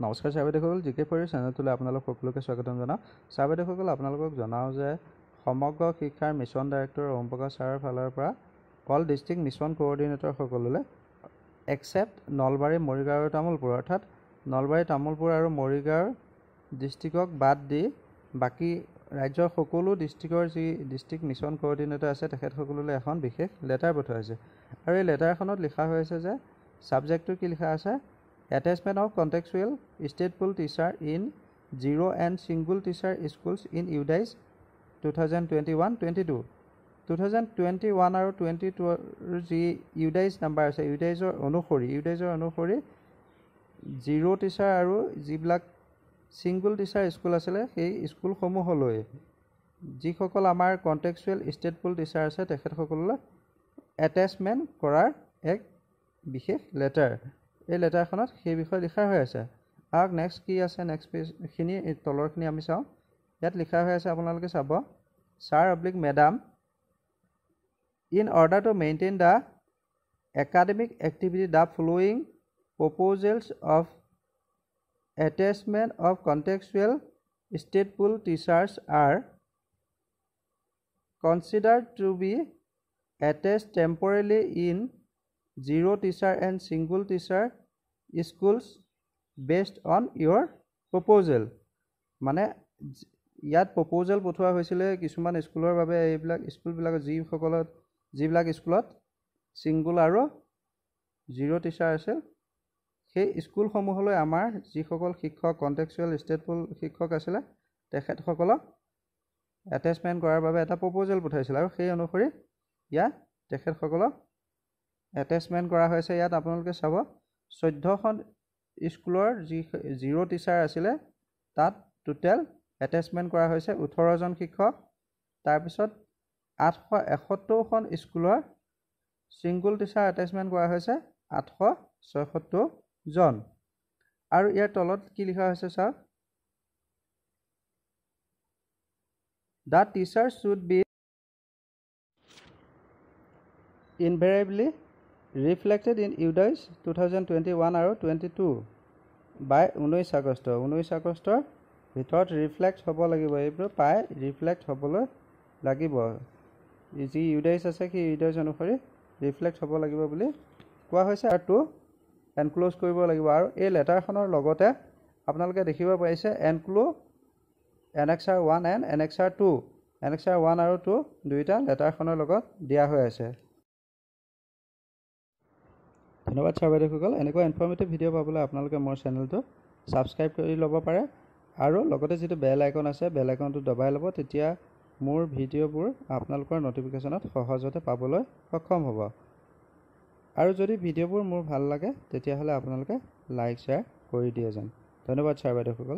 নমস্কাৰ ছাৰ বাইদেউসকল, জিকে ফৰ চেনেলটোলৈ আপোনালোক সকলোকে স্বাগতম জনাওঁ। ছাৰ বাইদেউসকল, আপোনালোকক জনাওঁ যে সমগ্ৰ শিক্ষাৰ মিছন ডাইৰেক্টৰ ওম প্ৰকাশ ছাৰৰ ফালৰ পৰা অল ডিষ্ট্ৰিক্ট মিছন কোঅৰ্ডিনেটৰ সকলোলৈ একচেপ্ট নলবাৰী, মৰিগাঁও আৰু তামোলপুৰ, অৰ্থাৎ নলবাৰী, তামোলপুৰ আৰু মৰিগাঁও ডিষ্ট্ৰিক্টক বাদ দি বাকী ৰাজ্যৰ সকলো ডিষ্ট্ৰিক্টৰ যি ডিষ্ট্ৰিক্ট মিছন কোঅৰ্ডিনেটৰ আছে তেখেতসকললৈ এখন বিশেষ লেটাৰ পঠোৱা হৈছে। আৰু এই লেটাৰখনত লিখা হৈ আছে যে ছাবজেক্টটো কি লিখা আছে, Attachment of contextual state pool teacher in zero and single teacher schools in UDICE 2021-22. 2021 আৰু 22 যি UDICE নাম্বাৰ আছে, UDICEৰ অনুসৰি জিৰ' টিচাৰ আৰু যিবিলাক ছিংগুল টিচাৰ স্কুল আছিলে সেই স্কুলসমূহলৈ যিসকল আমাৰ কণ্টেক্সুৱেল ষ্টেট পুল টিচাৰ আছে তেখেতসকললৈ এটেচমেণ্ট কৰাৰ এক বিশেষ লেটাৰ। এই লেটাৰখনত সেই বিষয়ে লিখা হৈ আছে। আহক নেক্সট কি আছে, নেক্সট পেজখিনি তলৰখিনি আমি চাওঁ। ইয়াত লিখা হৈ আছে, আপোনালোকে চাব, sir oblique madam, in order to maintain the academic activity the following proposals of attachment of contextual state pool teachers are considered to be attached temporarily in zero teacher and single teacher schools based on your proposal. মানে ইয়াত proposal পঠোৱা হৈছিলে কিছুমান স্কুলৰ বাবে। এইবিলাক স্কুলবিলাকত যিবিলাক স্কুলত ছিংগুল আৰু জিৰ' টিচাৰ আছিল সেই স্কুলসমূহলৈ আমাৰ যিসকল শিক্ষক কণ্টেক্সুৱেল ষ্টেট পুল শিক্ষক আছিলে তেখেতসকলক এটেচমেণ্ট কৰাৰ বাবে এটা প্ৰপ'জেল পঠাইছিল আৰু সেই অনুসৰি ইয়াত তেখেতসকলক এটেচমেণ্ট কৰা হৈছে। ইয়াত আপোনালোকে চাব, 14খন স্কুলৰ যি জিৰ' টিচাৰ আছিলে তাত টোটেল এটেচমেণ্ট কৰা হৈছে 18জন শিক্ষক। তাৰপিছত 871খন স্কুলৰ ছিংগুল টিচাৰ এটেচমেণ্ট কৰা হৈছে 876 জন। আৰু ইয়াৰ তলত কি লিখা হৈছে চাওক, the teacher should be invariably reflected in UDICE 2021 আৰু 22 বাই 19 আগষ্ট। 19 আগষ্টৰ ভিতৰত ৰিফ্লেক্ট হ'ব লাগিব, এইবোৰ প্ৰায় ৰিফ্লেক্ট হ'বলৈ লাগিব। যি UDICE আছে সেই UDICE অনুসৰি ৰিফ্লেক্ট হ'ব লাগিব বুলি কোৱা হৈছে। আৰু টু এনক্ল'জ কৰিব লাগিব। আৰু এই লেটাৰখনৰ লগতে আপোনালোকে দেখিব পাৰিছে Annexure 1 and Annexure 2, Annexure 1 আৰু 2 দুয়োটা লেটাৰখনৰ লগত দিয়া হৈ আছে। ধন্যবাদ ছাৰ বাইদেউসকল। এনেকুৱা ইনফৰ্মেটিভ ভিডিঅ' পাবলৈ আপোনালোকে মোৰ চেনেলটো ছাবস্ক্ৰাইব কৰি ল'ব পাৰে আৰু লগতে যিটো বেল আইকন আছে বেল আইকনটো দবাই ল'ব, তেতিয়া মোৰ ভিডিঅ'বোৰ আপোনালোকৰ ন'টিফিকেশ্যনত সহজতে পাবলৈ সক্ষম হ'ব। আৰু যদি ভিডিঅ'বোৰ মোৰ ভাল লাগে তেতিয়াহ'লে আপোনালোকে লাইক শ্বেয়াৰ কৰি দিয়ে যেন। ধন্যবাদ ছাৰ বাইদেউসকল।